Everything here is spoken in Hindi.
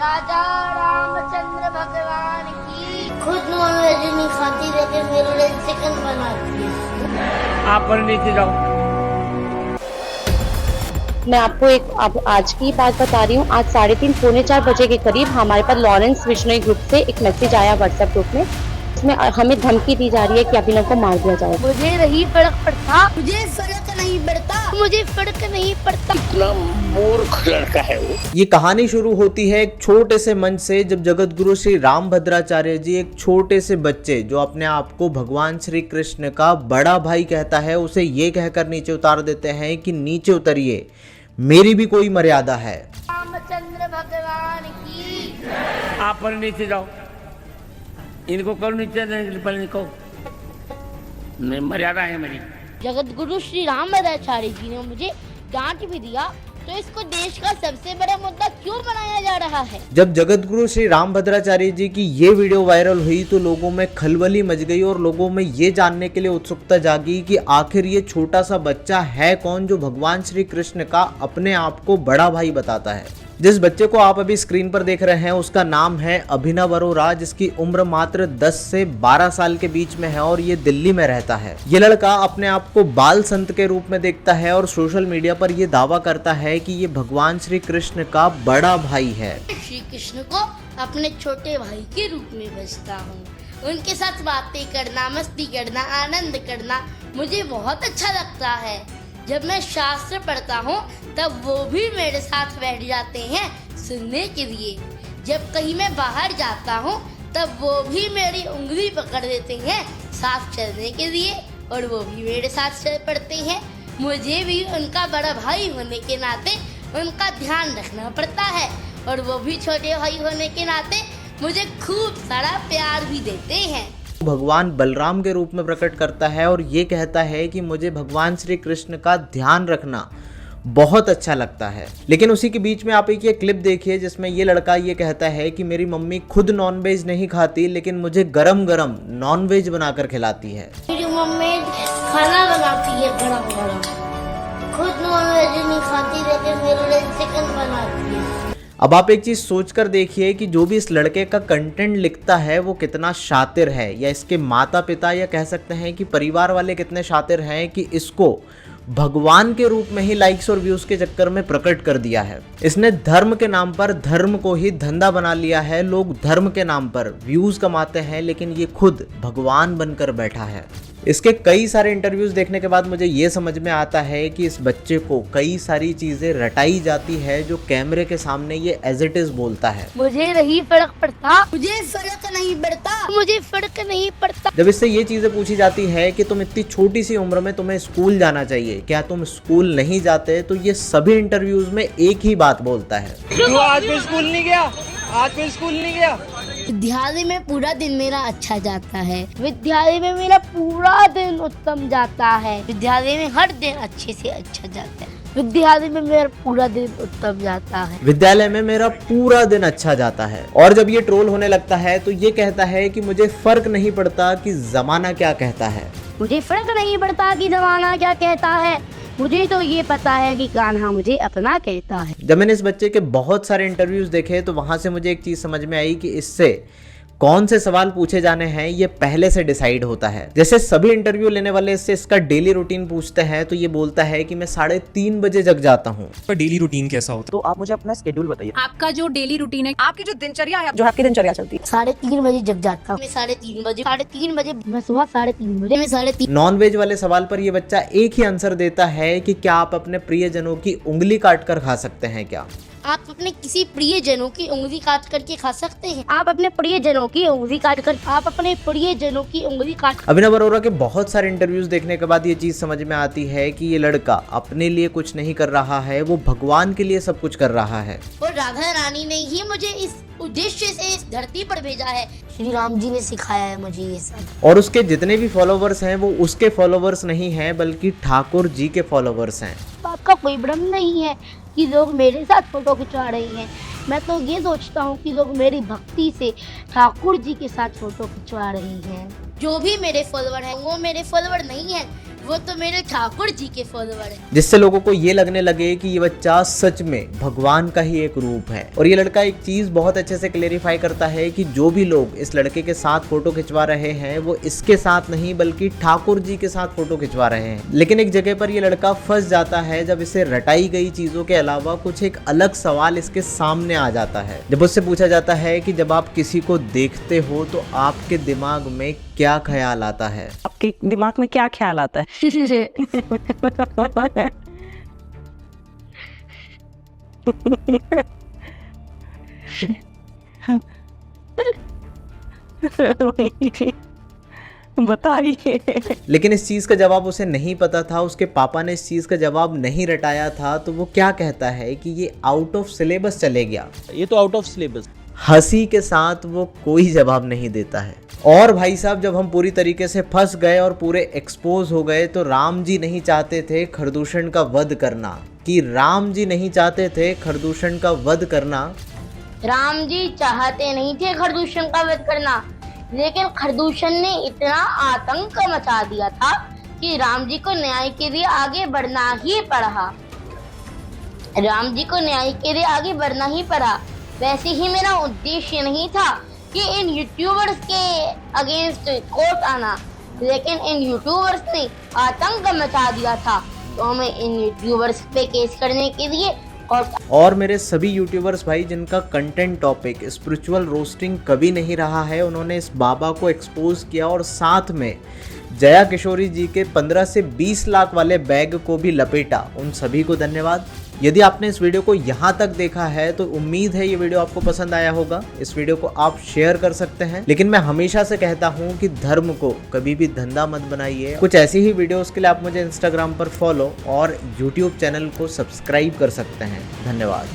राजा रामचंद्र भगवान की। खुद नॉनवेज नहीं खाती लेकिन मेरे लिए चिकन बनाती है। आप पर नीचे जाओ। मैं आपको अब आज की बात बता रही हूँ। आज 3:30 पौने 4 बजे के करीब हमारे पास लॉरेंस विश्नोई ग्रुप से एक मैसेज आया व्हाट्सएप ग्रुप में। इसमें हमें धमकी दी जा रही है कि अभिनव को मार दिया जाए। मुझे नहीं फर्क पड़ता, मुझे फर्क नहीं पड़ता, मुझे फर्क नहीं पड़ता। इतना मूर्ख लड़का है वो। ये कहानी शुरू होती है एक छोटे से मंच से, जब जगत गुरु श्री रामभद्राचार्य जी एक छोटे से बच्चे जो अपने आप को भगवान श्री कृष्ण का बड़ा भाई कहता है, उसे ये कहकर नीचे उतार देते हैं कि नीचे उतरिए, मेरी भी कोई मर्यादा है। रामचंद्र भगवान की। आप पर नीचे जाओ। इनको करो नीचे, पर इनको मर्यादा है मेरी। जगत गुरु श्री रामभद्राचार्य जी ने मुझे डांट भी दिया, तो इसको देश का सबसे बड़ा मुद्दा क्यों बनाया जा रहा है? जब जगत गुरु श्री रामभद्राचार्य जी की ये वीडियो वायरल हुई तो लोगों में खलबली मच गई और लोगों में ये जानने के लिए उत्सुकता जागी कि आखिर ये छोटा सा बच्चा है कौन जो भगवान श्री कृष्ण का अपने आप को बड़ा भाई बताता है। जिस बच्चे को आप अभी स्क्रीन पर देख रहे हैं उसका नाम है अभिनव अरोरा, जिसकी उम्र मात्र 10 से 12 साल के बीच में है और ये दिल्ली में रहता है। ये लड़का अपने आप को बाल संत के रूप में देखता है और सोशल मीडिया पर ये दावा करता है कि ये भगवान श्री कृष्ण का बड़ा भाई है। श्री कृष्ण को अपने छोटे भाई के रूप में बचता हूँ। उनके साथ बातें करना, मस्ती करना, आनंद करना मुझे बहुत अच्छा लगता है। जब मैं शास्त्र पढ़ता हूँ तब वो भी मेरे साथ बैठ जाते हैं सुनने के लिए। जब कहीं मैं बाहर जाता हूँ तब वो भी मेरी उंगली पकड़ देते हैं साथ चलने के लिए और वो भी मेरे साथ चल पड़ते हैं। मुझे भी उनका बड़ा भाई होने के नाते उनका ध्यान रखना पड़ता है और वो भी छोटे भाई होने के नाते मुझे खूब सारा प्यार भी देते हैं। भगवान बलराम के रूप में प्रकट करता है और ये कहता है कि मुझे भगवान श्री कृष्ण का ध्यान रखना बहुत अच्छा लगता है। लेकिन उसी के बीच में आप एक ये क्लिप देखिए जिसमें ये लड़का ये कहता है कि मेरी मम्मी खुद नॉनवेज नहीं खाती लेकिन मुझे गरम गरम नॉनवेज बनाकर खिलाती है। मेरी मम्मी खाना बनाती है गरम गरम, खुद नॉनवेज नहीं खाती लेकिन मेरे लिए चिकन बनाती है। अब आप एक चीज सोचकर देखिए कि जो भी इस लड़के का कंटेंट लिखता है वो कितना शातिर है, या इसके माता पिता या कह सकते हैं कि परिवार वाले कितने शातिर हैं कि इसको भगवान के रूप में ही लाइक्स और व्यूज के चक्कर में प्रकट कर दिया है। इसने धर्म के नाम पर धर्म को ही धंधा बना लिया है। लोग धर्म के नाम पर व्यूज कमाते हैं लेकिन ये खुद भगवान बनकर बैठा है। इसके कई सारे इंटरव्यूज देखने के बाद मुझे ये समझ में आता है कि इस बच्चे को कई सारी चीजें रटाई जाती है जो कैमरे के सामने ये एज इट इज बोलता है। मुझे नहीं फर्क पड़ता, मुझे फर्क नहीं पड़ता, मुझे फर्क नहीं पड़ता। जब इससे ये चीजें पूछी जाती है कि तुम इतनी छोटी सी उम्र में तुम्हें स्कूल जाना चाहिए, क्या तुम स्कूल नहीं जाते, तो ये सभी इंटरव्यूज में एक ही बात बोलता है, तू आज भी स्कूल नहीं गया, आज भी स्कूल नहीं गया। विद्यालय में पूरा दिन मेरा अच्छा जाता है, विद्यालय में मेरा पूरा दिन उत्तम जाता है, विद्यालय में हर दिन अच्छे से अच्छा जाता है, विद्यालय में मेरा पूरा दिन उत्तम जाता है, विद्यालय में मेरा पूरा दिन अच्छा जाता है। और जब ये ट्रोल होने लगता है तो ये कहता है कि मुझे फर्क नहीं पड़ता कि जमाना क्या कहता है। मुझे फर्क नहीं पड़ता कि जमाना क्या कहता है, मुझे तो ये पता है कि कान्हा मुझे अपना कहता है। जब मैंने इस बच्चे के बहुत सारे इंटरव्यूज देखे तो वहां से मुझे एक चीज समझ में आई कि इससे कौन से सवाल पूछे जाने हैं ये पहले से डिसाइड होता है। जैसे सभी इंटरव्यू लेने वाले इससे इसका डेली रूटीन पूछते हैं तो ये बोलता है कि मैं 3:30 बजे जग जाता हूँ। तो डेली रूटीन कैसा होता है? तो आप मुझे अपना शेड्यूल बताइए। आपका जो डेली रूटीन है, आपकी जो दिनचर्या है, जो आपकी दिनचर्या चलती है। 3:30 बजे जग जाता हूँ। मैं 3:30 बजे मैं सुबह 3:30 बजे मैं 3:30। नॉनवेज वाले सवाल पर ये बच्चा एक ही आंसर देता है कि क्या आप अपने प्रियजनों की उंगली काट कर खा सकते हैं क्या? आप अपने किसी प्रियजनों की उंगली काट करके खा सकते हैं? आप अपने प्रियजनों की उंगली काट कर आप अपने प्रियजनों की उंगली काट। अभिनव अरोरा के बहुत सारे इंटरव्यूज देखने के बाद ये चीज समझ में आती है कि ये लड़का अपने लिए कुछ नहीं कर रहा है, वो भगवान के लिए सब कुछ कर रहा है। और राधा रानी ने ही मुझे इस उद्देश्य से इस धरती पर भेजा है। श्री राम जी ने सिखाया है मुझे ये सब। और उसके जितने भी फॉलोवर्स हैं वो उसके फॉलोवर्स नहीं हैं बल्कि ठाकुर जी के फॉलोवर्स हैं। बात का कोई भ्रम नहीं है कि लोग मेरे साथ फोटो खिंचवा रहे हैं। मैं तो ये सोचता हूँ कि लोग मेरी भक्ति से ठाकुर जी के साथ फोटो खिंचवा रहे हैं। जो भी मेरे फॉलोवर हैं वो मेरे फॉलोवर नहीं है, वो तो मेरे ठाकुर जी के फॉलोवर है। जिससे लोगों को ये लगने लगे कि ये बच्चा सच में भगवान का ही एक रूप है। और ये लड़का एक चीज बहुत अच्छे से क्लेरिफाई करता है कि जो भी लोग इस लड़के के साथ फोटो खिंचवा रहे हैं वो इसके साथ नहीं बल्कि ठाकुर जी के साथ फोटो खिंचवा रहे हैं। लेकिन एक जगह पर ये लड़का फंस जाता है जब इसे रटाई गई चीजों के अलावा कुछ एक अलग सवाल इसके सामने आ जाता है। जब उससे पूछा जाता है कि जब आप किसी को देखते हो तो आपके दिमाग में क्या ख्याल आता है। आपके दिमाग में क्या ख्याल आता है? बताइए। लेकिन इस चीज का जवाब उसे नहीं पता था, उसके पापा ने इस चीज का जवाब नहीं रटाया था। तो वो क्या कहता है कि ये आउट ऑफ सिलेबस चले गया। ये तो आउट ऑफ सिलेबस। हंसी के साथ वो कोई जवाब नहीं देता है। और भाई साहब जब हम पूरी तरीके से फंस गए और पूरे एक्सपोज हो गए तो राम जी नहीं चाहते थे खरदूषण का वध करना, कि राम जी नहीं चाहते थे खरदूषण का वध करना। राम जी चाहते नहीं थे खरदूषण का वध करना, लेकिन खरदूषण ने इतना आतंक मचा दिया था कि राम जी को न्याय के लिए आगे बढ़ना ही पड़ा। राम जी को न्याय के लिए आगे बढ़ना ही पड़ा। वैसे ही मेरा उद्देश्य नहीं था कि इन यूट्यूबर्स के अगेंस्ट कोर्ट आना, लेकिन इन यूट्यूबर्स ने आतंक मचा दिया था तो हमें इन यूट्यूबर्स पे केस करने के लिए और मेरे सभी यूट्यूबर्स भाई जिनका कंटेंट टॉपिक स्पिरिचुअल रोस्टिंग कभी नहीं रहा है, उन्होंने इस बाबा को एक्सपोज किया और साथ में जया किशोरी जी के 15 से 20 लाख वाले बैग को भी लपेटा। उन सभी को धन्यवाद। यदि आपने इस वीडियो को यहाँ तक देखा है तो उम्मीद है ये वीडियो आपको पसंद आया होगा। इस वीडियो को आप शेयर कर सकते हैं, लेकिन मैं हमेशा से कहता हूँ कि धर्म को कभी भी धंधा मत बनाइए। कुछ ऐसी ही वीडियोस के लिए आप मुझे इंस्टाग्राम पर फॉलो और यूट्यूब चैनल को सब्सक्राइब कर सकते हैं। धन्यवाद।